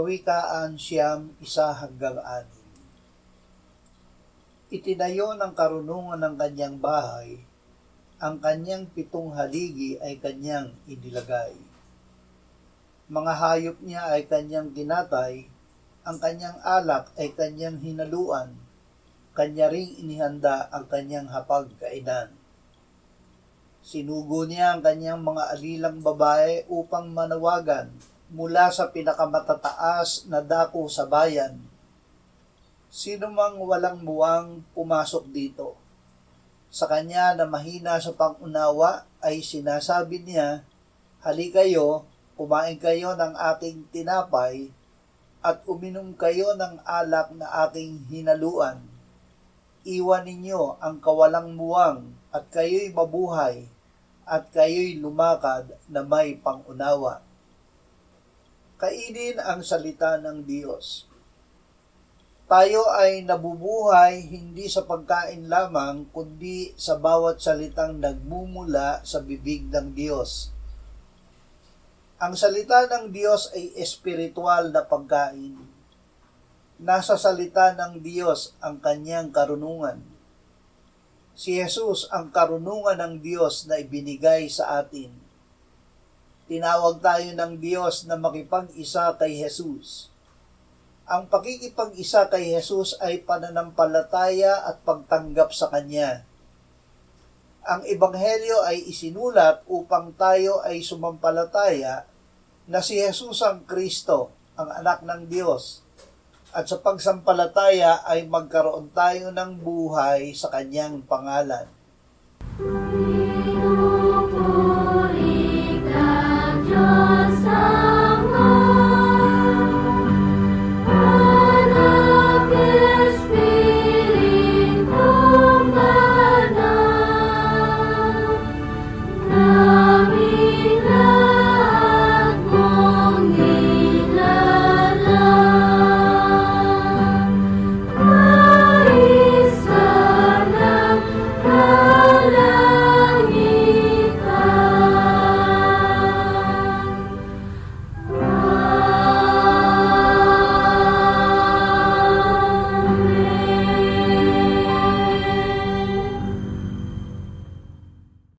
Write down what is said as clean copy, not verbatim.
Kawikaan 9:1-6. Itinayo ng karunungan ng kanyang bahay, ang kanyang 7 haligi ay kanyang inilagay. Mga hayop niya ay kanyang kinatay, ang kanyang alak ay kanyang hinaluan, kanya ring inihanda ang kanyang hapagkainan. Sinugo niya ang kanyang mga alilang babae upang manawagan mula sa pinakamatataas na dako sa bayan. Sino mang walang muwang pumasok dito. Sa kanya na mahina sa pangunawa ay sinasabi niya, "Halikayo, kumain kayo ng aking tinapay at uminom kayo ng alak na aking hinaluan. Iwan ninyo ang kawalang muwang at kayo'y mabuhay at kayo'y lumakad na may pangunawa." Kainin ang salita ng Diyos. Tayo ay nabubuhay hindi sa pagkain lamang, kundi sa bawat salitang nagmumula sa bibig ng Diyos. Ang salita ng Diyos ay espiritual na pagkain. Nasa salita ng Diyos ang kanyang karunungan. Si Jesus ang karunungan ng Diyos na ibinigay sa atin. Tinawag tayo ng Diyos na makipag-isa kay Jesus. Ang pakikipag-isa kay Jesus ay pananampalataya at pagtanggap sa Kanya. Ang Ebanghelyo ay isinulat upang tayo ay sumampalataya na si Jesus ang Kristo, ang anak ng Diyos, at sa pagsampalataya ay magkaroon tayo ng buhay sa Kanyang pangalan.